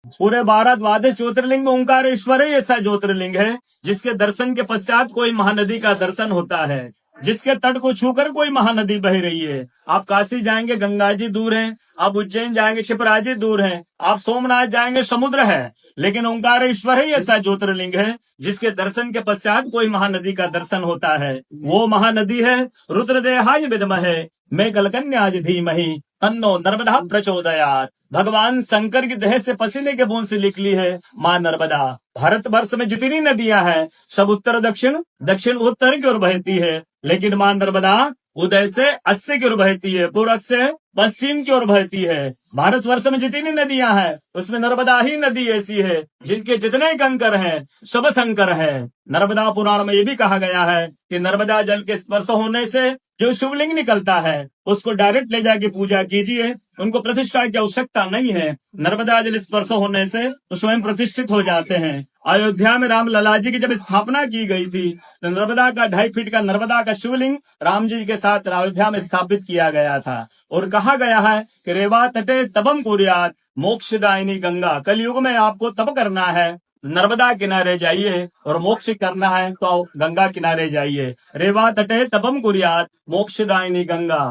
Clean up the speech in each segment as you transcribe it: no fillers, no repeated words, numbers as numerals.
पूरे भारत द्वादश ज्योतिर्लिंग में ओंकारेश्वर ही ऐसा ज्योतिर्लिंग है जिसके दर्शन के पश्चात कोई महानदी का दर्शन होता है, जिसके तट को छूकर कोई महानदी बह रही है। आप काशी जाएंगे गंगा जी दूर हैं, आप उज्जैन जाएंगे क्षिप्रा जी दूर हैं, आप सोमनाथ जाएंगे समुद्र है, लेकिन ओंकारेश्वर ही ऐसा ज्योतिर्लिंग है जिसके दर्शन के पश्चात कोई महानदी का दर्शन होता है। वो महानदी है रुद्रदेहाय विद्महे मैं कलकन्याज धीमहि तन्नो नर्मदा प्रचोदयात्। भगवान शंकर की देह से पसीने के बूंद से निकली है माँ नर्मदा। भारतवर्ष में जितनी नदियां हैं सब उत्तर दक्षिण दक्षिण उत्तर की ओर बहती है, लेकिन माँ नर्मदा उदय से अस्सी की ओर बहती है, पूरब से पश्चिम की ओर बहती है। भारतवर्ष में जितनी नदियां हैं उसमें नर्मदा ही नदी ऐसी है जिनके जितने कंकर हैं सब शंकर है। नर्मदा पुराण में ये भी कहा गया है कि नर्मदा जल के स्पर्श होने से जो शिवलिंग निकलता है उसको डायरेक्ट ले जाके पूजा कीजिए, उनको प्रतिष्ठा की आवश्यकता नहीं है। नर्मदा जल स्पर्श होने से वो स्वयं प्रतिष्ठित हो जाते हैं। अयोध्या में राम लला जी की जब स्थापना की गई थी तो नर्मदा का 2.5 फीट का नर्मदा का शिवलिंग राम जी के साथ अयोध्या में स्थापित किया गया था। और कहा गया है कि रेवा तटे तपम कुर्यात् मोक्षदायिनी गंगा। कलयुग में आपको तप करना है, नर्मदा किनारे जाइए, और मोक्ष करना है तो गंगा किनारे जाइए। रेवा तटे तपम कुर्यात् मोक्षदायिनी गंगा।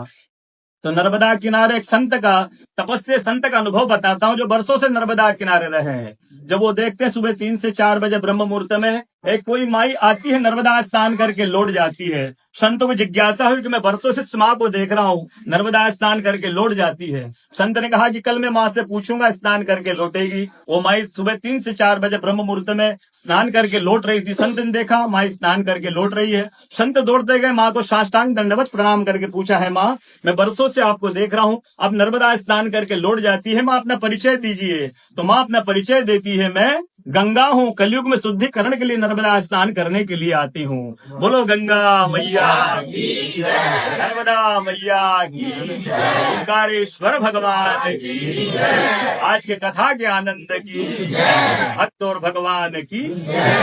तो नर्मदा किनारे एक संत का तपस्या संत का अनुभव बताता हूँ जो वर्षों से नर्मदा किनारे रहे हैं। जब वो देखते हैं सुबह 3 से 4 बजे ब्रह्म मुहूर्त में एक कोई माई आती है, नर्मदा स्नान करके लौट जाती है। संतों को जिज्ञासा हुई कि मैं वर्षों से इस माँ को देख रहा हूँ, नर्मदा स्नान करके लौट जाती है। संत ने कहा कि कल मैं माँ से पूछूंगा, स्नान करके लौटेगी। वो माई सुबह 3 से 4 बजे ब्रह्म मुहूर्त में स्नान करके लौट रही थी। संत ने देखा माई स्नान करके लौट रही है। संत दौड़ते गए, माँ को साष्टांग दंडवत प्रणाम करके पूछा, है माँ मैं वर्षों से आपको देख रहा हूँ, अब नर्मदा स्नान करके लौट जाती है, माँ अपना परिचय दीजिए। तो माँ अपना परिचय देती है, मैं गंगा हूँ, कलयुग में शुद्धिकरण के लिए नर्मदा स्नान करने के लिए आती हूँ। बोलो गंगा मैया की जय, नर्मदा मैया की जय, ओंकारेश्वर भगवान की जय, आज के कथा के आनंद की जय, भक्त और भगवान की जय।